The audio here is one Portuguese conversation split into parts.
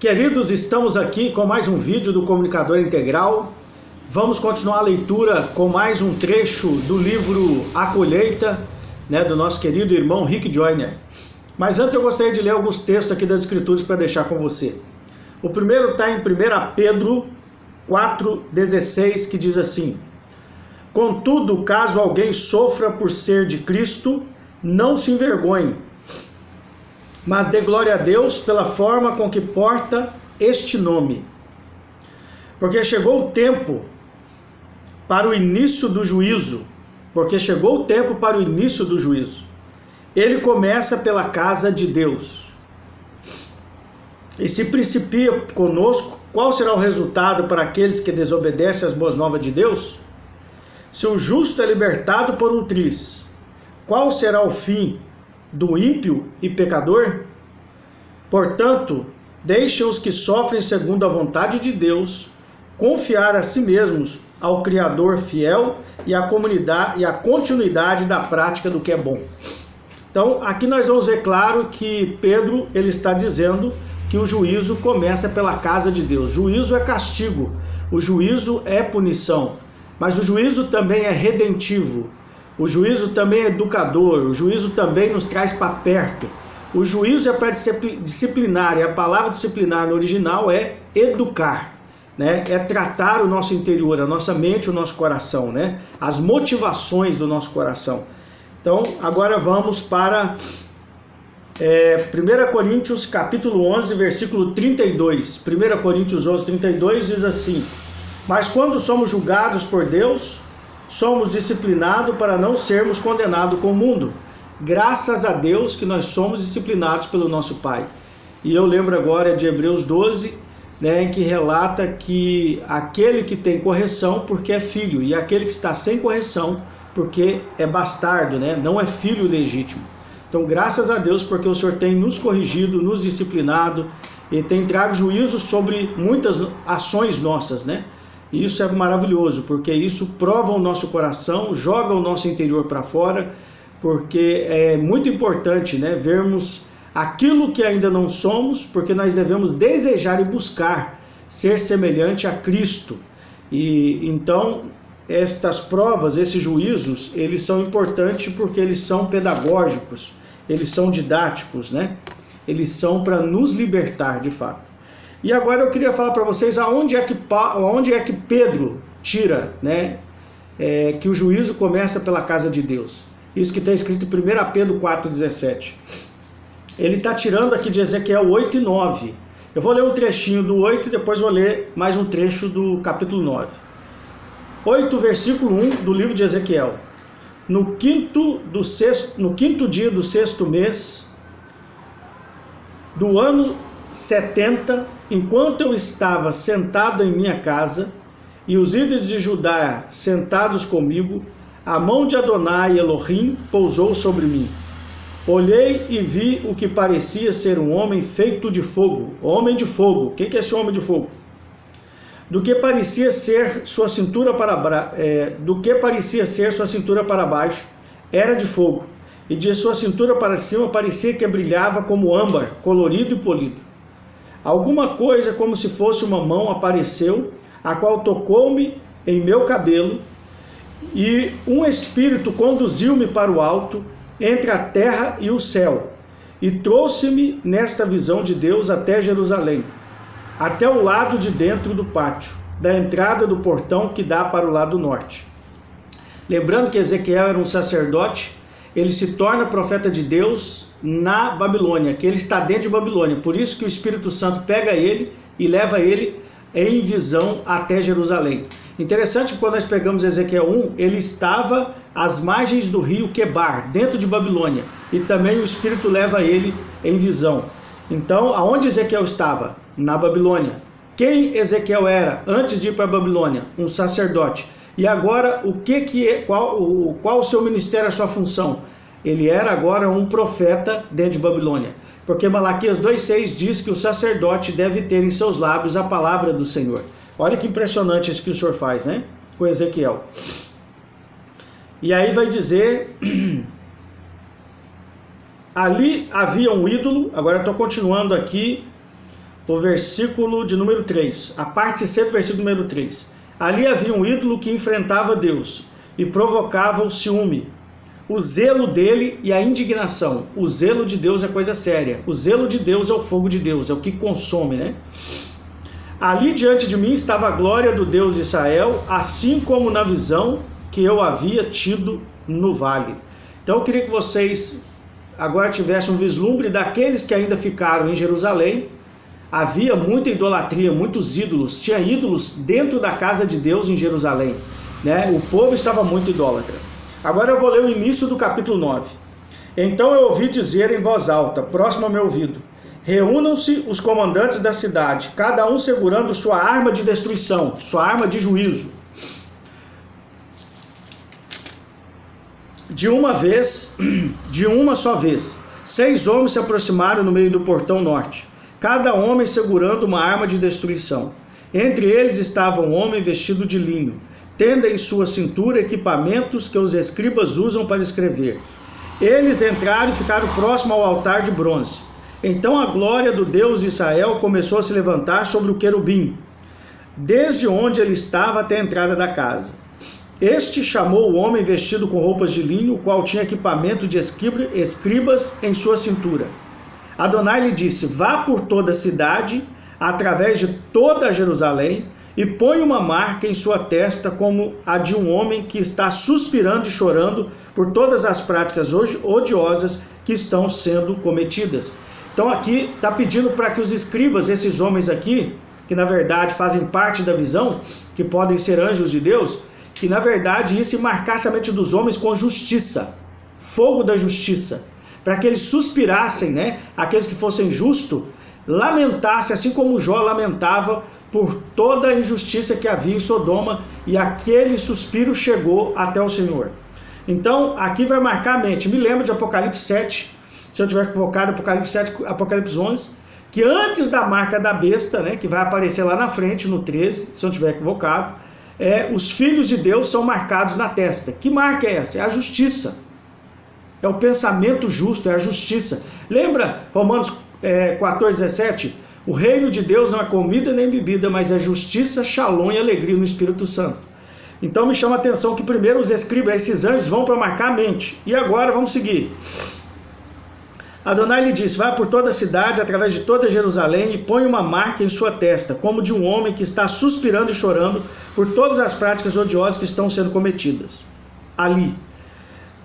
Queridos, estamos aqui com mais um vídeo do Comunicador Integral. Vamos continuar a leitura com mais um trecho do livro A Colheita, do nosso querido irmão Rick Joyner. Mas antes eu gostaria de ler alguns textos aqui das Escrituras para deixar com você. O primeiro está em 1 Pedro 4,16, que diz assim: Contudo, caso alguém sofra por ser de Cristo, não se envergonhe, mas dê glória a Deus pela forma com que porta este nome. Porque chegou o tempo para o início do juízo. Ele começa pela casa de Deus. E se principia conosco, qual será o resultado para aqueles que desobedecem às boas novas de Deus? Se o justo é libertado por um triz, qual será o fim do ímpio e pecador? Portanto, deixem os que sofrem segundo a vontade de Deus confiar a si mesmos ao Criador fiel e a continuidade da prática do que é bom. Então, aqui nós vamos ver claro que Pedro ele está dizendo que o juízo começa pela casa de Deus. Juízo é castigo, o juízo é punição, mas o juízo também é redentivo. O juízo também é educador, o juízo também nos traz para perto. O juízo é para disciplinar, e a palavra disciplinar no original é educar, é tratar o nosso interior, a nossa mente, o nosso coração, as motivações do nosso coração. Então, agora vamos para 1 Coríntios capítulo 11, versículo 32. 1 Coríntios 11, 32 diz assim: Mas quando somos julgados por Deus, somos disciplinados para não sermos condenados com o mundo. Graças a Deus que nós somos disciplinados pelo nosso Pai. E eu lembro agora de Hebreus 12, em que relata que aquele que tem correção porque é filho, e aquele que está sem correção porque é bastardo, não é filho legítimo. Então graças a Deus porque o Senhor tem nos corrigido, nos disciplinado, e tem trago juízo sobre muitas ações nossas, E isso é maravilhoso, porque isso prova o nosso coração, joga o nosso interior para fora, porque é muito importante, vermos aquilo que ainda não somos, porque nós devemos desejar e buscar ser semelhante a Cristo. E então estas provas, esses juízos, eles são importantes porque eles são pedagógicos, eles são didáticos, Eles são para nos libertar de fato. E agora eu queria falar para vocês aonde é que Pedro tira, que o juízo começa pela casa de Deus. Isso que está escrito em 1 Pedro 4,17. Ele está tirando aqui de Ezequiel 8 e 9. Eu vou ler um trechinho do 8 e depois vou ler mais um trecho do capítulo 9. 8, versículo 1 do livro de Ezequiel. No quinto dia do sexto mês do ano 70, enquanto eu estava sentado em minha casa, e os líderes de Judá sentados comigo, a mão de Adonai Elohim pousou sobre mim. Olhei e vi o que parecia ser um homem feito de fogo. Homem de fogo. O que é esse homem de fogo? Do que parecia ser sua cintura para baixo, era de fogo, e de sua cintura para cima parecia que brilhava como âmbar, colorido e polido. Alguma coisa como se fosse uma mão apareceu, a qual tocou-me em meu cabelo, e um espírito conduziu-me para o alto, entre a terra e o céu, e trouxe-me nesta visão de Deus até Jerusalém, até o lado de dentro do pátio, da entrada do portão que dá para o lado norte. Lembrando que Ezequiel era um sacerdote, ele se torna profeta de Deus na Babilônia, que ele está dentro de Babilônia. Por isso que o Espírito Santo pega ele e leva ele em visão até Jerusalém. Interessante que quando nós pegamos Ezequiel 1, ele estava às margens do rio Quebar, dentro de Babilônia. E também o Espírito leva ele em visão. Então, aonde Ezequiel estava? Na Babilônia. Quem Ezequiel era antes de ir para a Babilônia? Um sacerdote. E agora, qual o seu ministério, a sua função? Ele era agora um profeta dentro de Babilônia. Porque Malaquias 2,6 diz que o sacerdote deve ter em seus lábios a palavra do Senhor. Olha que impressionante isso que o Senhor faz, com Ezequiel. E aí vai dizer Ali havia um ídolo, agora estou continuando aqui o versículo de número 3, a parte C do versículo número 3. Ali havia um ídolo que enfrentava Deus e provocava o ciúme, o zelo dele e a indignação. O zelo de Deus é coisa séria. O zelo de Deus é o fogo de Deus, é o que consome, né? Ali diante de mim estava a glória do Deus de Israel, assim como na visão que eu havia tido no vale. Então eu queria que vocês agora tivessem um vislumbre daqueles que ainda ficaram em Jerusalém. Havia muita idolatria, muitos ídolos. Tinha ídolos dentro da casa de Deus em Jerusalém, né? O povo estava muito idólatra. Agora eu vou ler o início do capítulo 9. Então eu ouvi dizer em voz alta, próximo ao meu ouvido: reúnam-se os comandantes da cidade, cada um segurando sua arma de destruição, sua arma de juízo. De uma só vez, 6 homens se aproximaram no meio do portão norte, cada homem segurando uma arma de destruição. Entre eles estava um homem vestido de linho, tendo em sua cintura equipamentos que os escribas usam para escrever. Eles entraram e ficaram próximo ao altar de bronze. Então a glória do Deus de Israel começou a se levantar sobre o querubim, desde onde ele estava até a entrada da casa. Este chamou o homem vestido com roupas de linho, o qual tinha equipamento de escribas em sua cintura. Adonai lhe disse: vá por toda a cidade, através de toda Jerusalém, e põe uma marca em sua testa como a de um homem que está suspirando e chorando por todas as práticas odiosas que estão sendo cometidas. Então aqui está pedindo para que os escribas, esses homens aqui, que na verdade fazem parte da visão, que podem ser anjos de Deus, que na verdade isso marcasse a mente dos homens com justiça, fogo da justiça, para que eles suspirassem, né? Aqueles que fossem justos, lamentassem, assim como Jó lamentava por toda a injustiça que havia em Sodoma, e aquele suspiro chegou até o Senhor. Então aqui vai marcar a mente. Me lembro de Apocalipse 7, se eu tiver equivocado, Apocalipse 7, Apocalipse 11, que antes da marca da besta, né, que vai aparecer lá na frente, no 13, se eu não estiver equivocado, os filhos de Deus são marcados na testa. Que marca é essa? É a justiça. É o pensamento justo, é a justiça. Lembra Romanos 14, 17? O reino de Deus não é comida nem bebida, mas é justiça, shalom e alegria no Espírito Santo. Então me chama a atenção que primeiro os escribas, esses anjos, vão para marcar a mente. E agora vamos seguir. Adonai lhe disse: vá por toda a cidade, através de toda Jerusalém, e põe uma marca em sua testa, como de um homem que está suspirando e chorando por todas as práticas odiosas que estão sendo cometidas ali.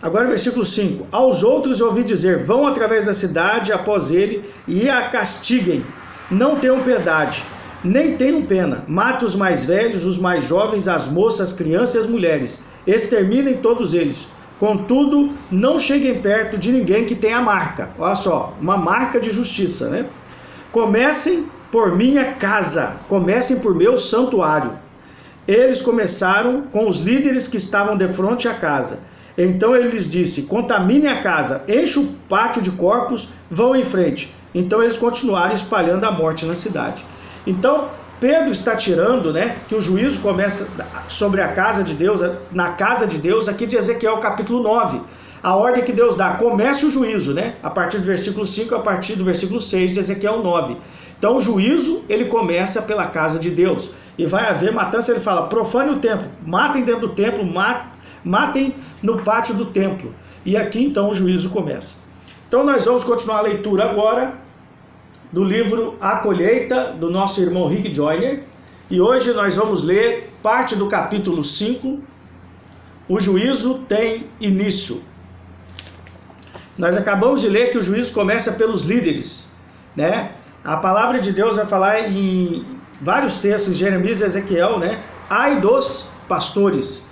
Agora versículo 5. Aos outros ouvi dizer: vão através da cidade após ele e a castiguem. Não tenham piedade, nem tenham pena. Mate os mais velhos, os mais jovens, as moças, as crianças e as mulheres. Exterminem todos eles. Contudo, não cheguem perto de ninguém que tenha marca. Olha só, uma marca de justiça, né? Comecem por minha casa, comecem por meu santuário. Eles começaram com os líderes que estavam de frente à casa. Então ele lhes disse: contaminem a casa, enche o pátio de corpos, vão em frente. Então eles continuaram espalhando a morte na cidade. Então Pedro está tirando, né, que o juízo começa sobre a casa de Deus, na casa de Deus, aqui de Ezequiel capítulo 9. A ordem que Deus dá: comece o juízo, né, a partir do versículo 5, a partir do versículo 6 de Ezequiel 9. Então o juízo, ele começa pela casa de Deus. E vai haver matança, ele fala: profane o templo, matem dentro do templo, matem no pátio do templo. E aqui então o juízo começa. Então nós vamos continuar a leitura agora do livro A Colheita, do nosso irmão Rick Joyner. E hoje nós vamos ler parte do capítulo 5, O Juízo Tem Início. Nós acabamos de ler que o juízo começa pelos líderes, né? A palavra de Deus vai falar em vários textos, em Jeremias e Ezequiel, né? Ai dos pastores.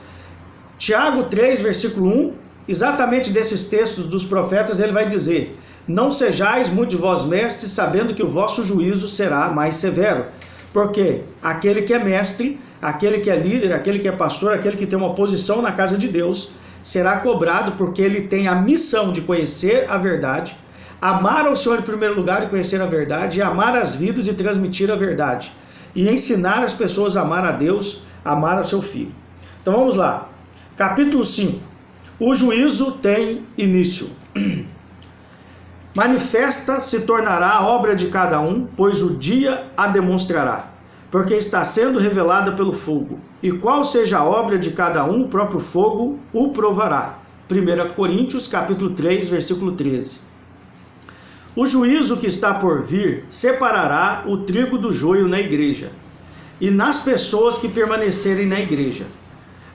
Tiago 3, versículo 1, exatamente desses textos dos profetas, ele vai dizer: não sejais muitos de vós mestres, sabendo que o vosso juízo será mais severo. Porque aquele que é mestre, aquele que é líder, aquele que é pastor, aquele que tem uma posição na casa de Deus, será cobrado, porque ele tem a missão de conhecer a verdade, amar ao Senhor em primeiro lugar e conhecer a verdade, e amar as vidas e transmitir a verdade, e ensinar as pessoas a amar a Deus, a amar a seu Filho. Então vamos lá. Capítulo 5. O juízo tem início. Manifesta se tornará a obra de cada um, pois o dia a demonstrará, porque está sendo revelada pelo fogo. E qual seja a obra de cada um, o próprio fogo o provará. 1 Coríntios, capítulo 3, versículo 13. O juízo que está por vir separará o trigo do joio na igreja e nas pessoas que permanecerem na igreja.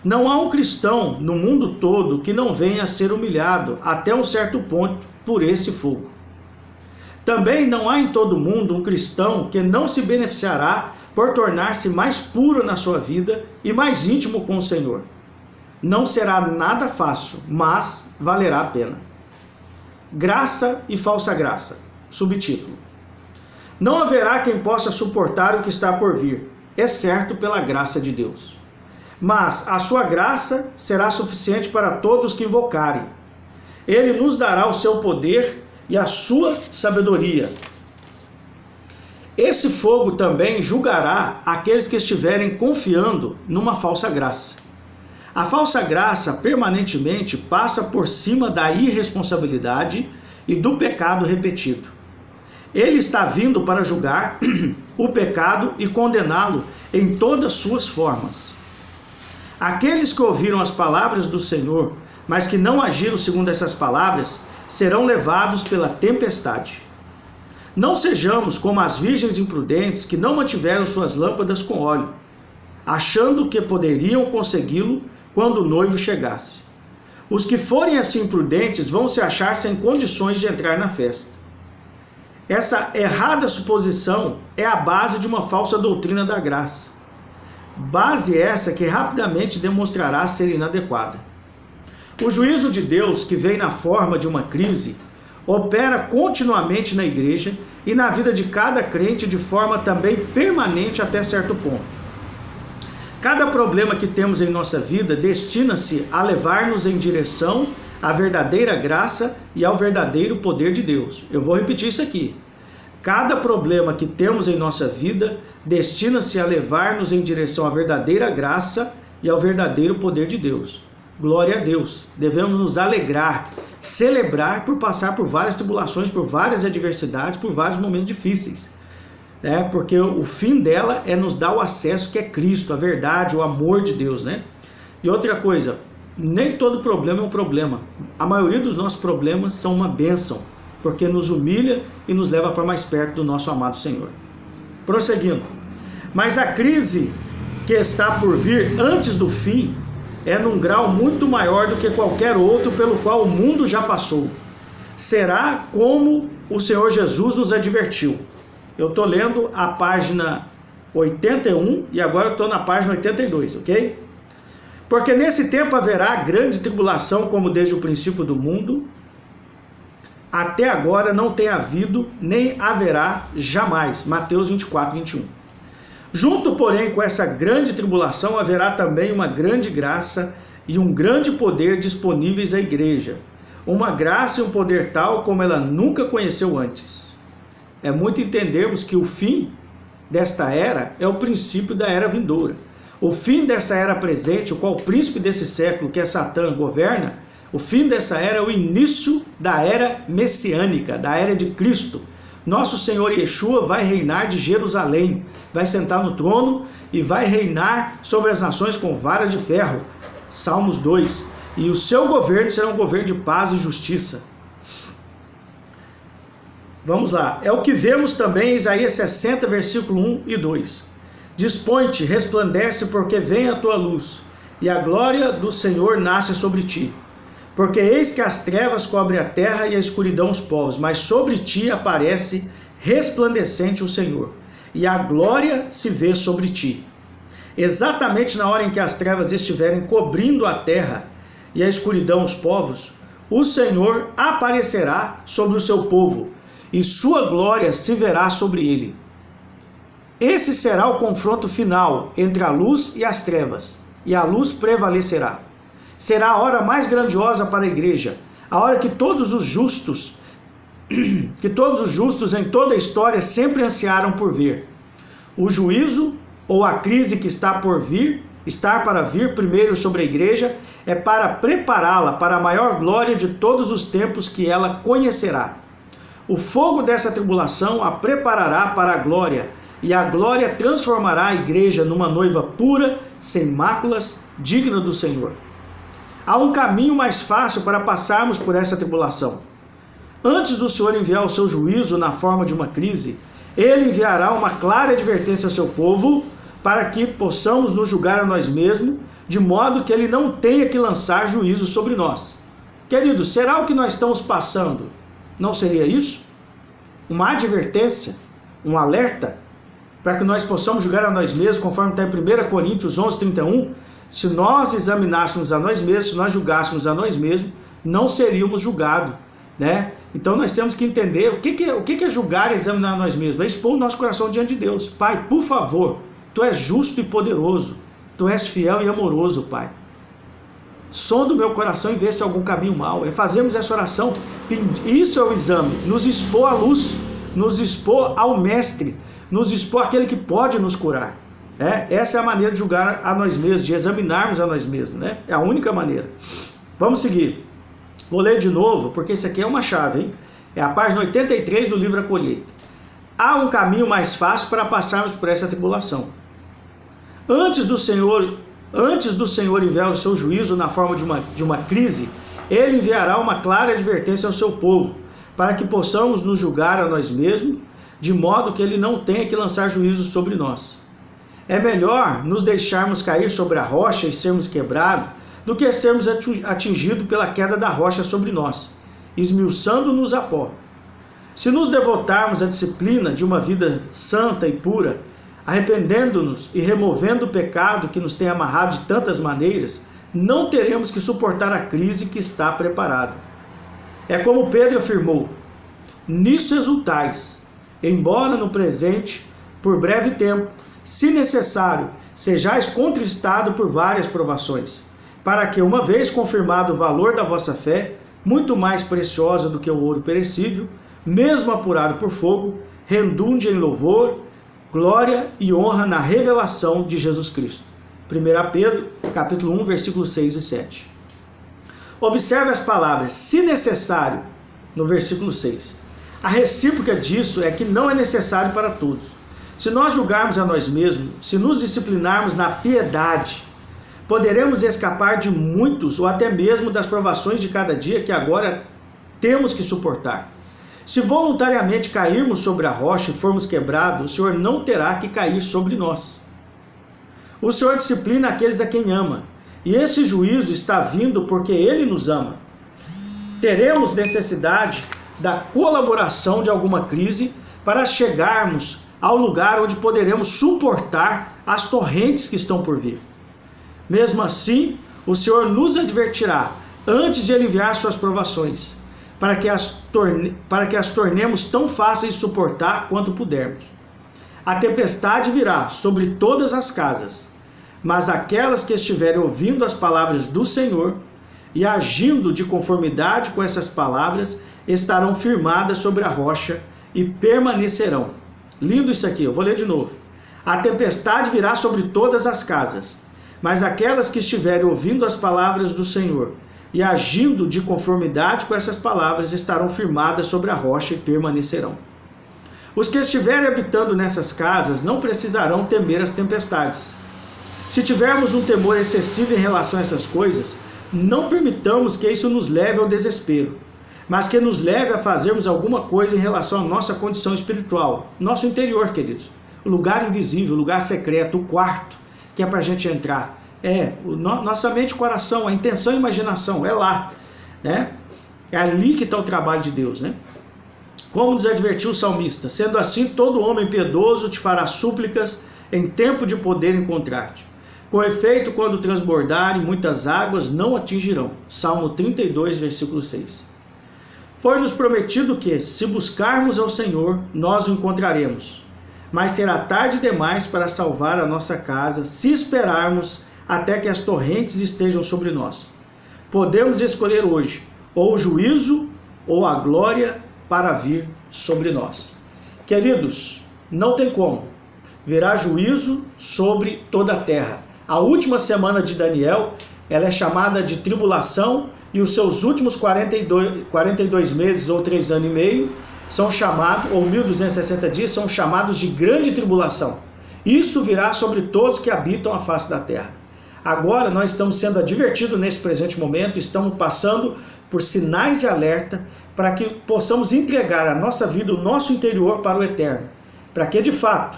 Não há um cristão no mundo todo que não venha a ser humilhado até um certo ponto por esse fogo. Também não há em todo o mundo um cristão que não se beneficiará por tornar-se mais puro na sua vida e mais íntimo com o Senhor. Não será nada fácil, mas valerá a pena. Graça e falsa graça. Subtítulo: não haverá quem possa suportar o que está por vir, exceto pela graça de Deus. Mas a sua graça será suficiente para todos os que invocarem. Ele nos dará o seu poder e a sua sabedoria. Esse fogo também julgará aqueles que estiverem confiando numa falsa graça. A falsa graça permanentemente passa por cima da irresponsabilidade e do pecado repetido. Ele está vindo para julgar o pecado e condená-lo em todas suas formas. Aqueles que ouviram as palavras do Senhor, mas que não agiram segundo essas palavras, serão levados pela tempestade. Não sejamos como as virgens imprudentes que não mantiveram suas lâmpadas com óleo, achando que poderiam consegui-lo quando o noivo chegasse. Os que forem assim imprudentes vão se achar sem condições de entrar na festa. Essa errada suposição é a base de uma falsa doutrina da graça. Base essa que rapidamente demonstrará ser inadequada. O juízo de Deus, que vem na forma de uma crise, opera continuamente na igreja e na vida de cada crente de forma também permanente até certo ponto. Cada problema que temos em nossa vida destina-se a levar-nos em direção à verdadeira graça e ao verdadeiro poder de Deus. Eu vou repetir isso aqui. Cada problema que temos em nossa vida destina-se a levar-nos em direção à verdadeira graça e ao verdadeiro poder de Deus. Glória a Deus. Devemos nos alegrar, celebrar por passar por várias tribulações, por várias adversidades, por vários momentos difíceis. Porque o fim dela é nos dar o acesso que é Cristo, a verdade, o amor de Deus, né? E outra coisa, nem todo problema é um problema. A maioria dos nossos problemas são uma bênção, porque nos humilha e nos leva para mais perto do nosso amado Senhor. Prosseguindo. Mas a crise que está por vir antes do fim é num grau muito maior do que qualquer outro pelo qual o mundo já passou. Será como o Senhor Jesus nos advertiu. Eu estou lendo a página 81 e agora eu estou na página 82, ok? Porque nesse tempo haverá grande tribulação, como desde o princípio do mundo, até agora não tem havido, nem haverá jamais. Mateus 24, 21. Junto, porém, com essa grande tribulação, haverá também uma grande graça e um grande poder disponíveis à igreja. Uma graça e um poder tal como ela nunca conheceu antes. É muito entendermos que o fim desta era é o princípio da era vindoura. O fim dessa era presente, o qual o príncipe desse século, que é Satã, governa, o fim dessa era é o início da era messiânica, da era de Cristo. Nosso Senhor Yeshua vai reinar de Jerusalém, vai sentar no trono e vai reinar sobre as nações com varas de ferro. Salmos 2. E o seu governo será um governo de paz e justiça. Vamos lá. É o que vemos também em Isaías 60, versículo 1 e 2. Dispõe-te, resplandece, porque vem a tua luz, e a glória do Senhor nasce sobre ti. Porque eis que as trevas cobrem a terra e a escuridão os povos, mas sobre ti aparece resplandecente o Senhor, e a glória se vê sobre ti. Exatamente na hora em que as trevas estiverem cobrindo a terra e a escuridão os povos, o Senhor aparecerá sobre o seu povo, e sua glória se verá sobre ele. Esse será o confronto final entre a luz e as trevas, e a luz prevalecerá. Será a hora mais grandiosa para a igreja, a hora que todos os justos em toda a história sempre ansiaram por ver. O juízo ou a crise que está para vir primeiro sobre a igreja, é para prepará-la para a maior glória de todos os tempos que ela conhecerá. O fogo dessa tribulação a preparará para a glória, e a glória transformará a igreja numa noiva pura, sem máculas, digna do Senhor. Há um caminho mais fácil para passarmos por essa tribulação. Antes do Senhor enviar o seu juízo na forma de uma crise, Ele enviará uma clara advertência ao seu povo para que possamos nos julgar a nós mesmos, de modo que Ele não tenha que lançar juízo sobre nós. Queridos, será o que nós estamos passando? Não seria isso? Uma advertência, um alerta, para que nós possamos julgar a nós mesmos, conforme está em 1 Coríntios 11:31, se nós examinássemos a nós mesmos, se nós julgássemos a nós mesmos, não seríamos julgados, né? Então nós temos que entender o que é julgar e examinar a nós mesmos, é expor o nosso coração diante de Deus. Pai, por favor, Tu és justo e poderoso, Tu és fiel e amoroso, Pai. Sonda o meu coração e vê se há algum caminho mau. É fazermos essa oração, isso é o exame, nos expor à luz, nos expor ao Mestre, nos expor àquele que pode nos curar. Essa é a maneira de julgar a nós mesmos, de examinarmos a nós mesmos, né? É a única maneira. Vamos seguir. Vou ler de novo, porque isso aqui é uma chave, hein? É a página 83 do livro A Colheita. Há um caminho mais fácil para passarmos por essa tribulação. Antes do Senhor enviar o seu juízo na forma de uma crise, Ele enviará uma clara advertência ao seu povo, para que possamos nos julgar a nós mesmos, de modo que Ele não tenha que lançar juízo sobre nós. É melhor nos deixarmos cair sobre a rocha e sermos quebrados, do que sermos atingidos pela queda da rocha sobre nós, esmiuçando-nos a pó. Se nos devotarmos à disciplina de uma vida santa e pura, arrependendo-nos e removendo o pecado que nos tem amarrado de tantas maneiras, não teremos que suportar a crise que está preparada. É como Pedro afirmou: nisso exultais, embora no presente, por breve tempo, se necessário, sejais contristados por várias provações, para que, uma vez confirmado o valor da vossa fé, muito mais preciosa do que o ouro perecível, mesmo apurado por fogo, redunde em louvor, glória e honra na revelação de Jesus Cristo. 1 Pedro, capítulo 1, versículos 6 e 7. Observe as palavras, se necessário, no versículo 6. A recíproca disso é que não é necessário para todos. Se nós julgarmos a nós mesmos, se nos disciplinarmos na piedade, poderemos escapar de muitos ou até mesmo das provações de cada dia que agora temos que suportar. Se voluntariamente cairmos sobre a rocha e formos quebrados, o Senhor não terá que cair sobre nós. O Senhor disciplina aqueles a quem ama, e esse juízo está vindo porque Ele nos ama. Teremos necessidade da colaboração de alguma crise para chegarmos ao lugar onde poderemos suportar as torrentes que estão por vir. Mesmo assim, o Senhor nos advertirá antes de Ele enviar suas provações, para que as tornemos tão fáceis de suportar quanto pudermos. A tempestade virá sobre todas as casas, mas aquelas que estiverem ouvindo as palavras do Senhor e agindo de conformidade com essas palavras, estarão firmadas sobre a rocha e permanecerão. Lindo isso aqui, eu vou ler de novo. A tempestade virá sobre todas as casas, mas aquelas que estiverem ouvindo as palavras do Senhor e agindo de conformidade com essas palavras estarão firmadas sobre a rocha e permanecerão. Os que estiverem habitando nessas casas não precisarão temer as tempestades. Se tivermos um temor excessivo em relação a essas coisas, não permitamos que isso nos leve ao desespero, mas que nos leve a fazermos alguma coisa em relação à nossa condição espiritual, nosso interior, queridos. O lugar invisível, o lugar secreto, o quarto, que é para a gente entrar. Nossa mente e coração, a intenção e imaginação, é lá, né? É ali que está o trabalho de Deus, né? Como nos advertiu o salmista: sendo assim, todo homem piedoso te fará súplicas em tempo de poder encontrar-te. Com efeito, quando transbordarem, muitas águas não atingirão. Salmo 32, versículo 6. Foi-nos prometido que, se buscarmos ao Senhor, nós o encontraremos. Mas será tarde demais para salvar a nossa casa, se esperarmos até que as torrentes estejam sobre nós. Podemos escolher hoje, ou o juízo, ou a glória para vir sobre nós. Queridos, não tem como. Virá juízo sobre toda a terra. A última semana de Daniel, ela é chamada de tribulação, e os seus últimos 42 meses ou 3 anos e meio são chamados, ou 1260 dias, são chamados de grande tribulação. Isso virá sobre todos que habitam a face da terra. Agora nós estamos sendo advertidos nesse presente momento, estamos passando por sinais de alerta para que possamos entregar a nossa vida, o nosso interior para o eterno, para que de fato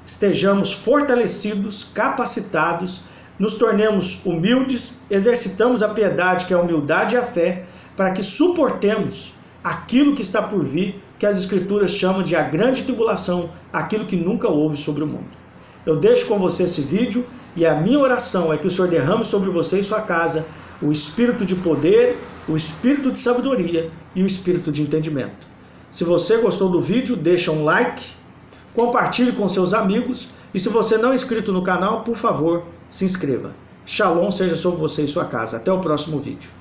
estejamos fortalecidos, capacitados, nos tornemos humildes, exercitamos a piedade, que é a humildade e a fé, para que suportemos aquilo que está por vir, que as Escrituras chamam de a grande tribulação, aquilo que nunca houve sobre o mundo. Eu deixo com você esse vídeo e a minha oração é que o Senhor derrame sobre você e sua casa o espírito de poder, o espírito de sabedoria e o espírito de entendimento. Se você gostou do vídeo, deixa um like, compartilhe com seus amigos e se você não é inscrito no canal, por favor, se inscreva. Shalom seja sobre você e sua casa. Até o próximo vídeo.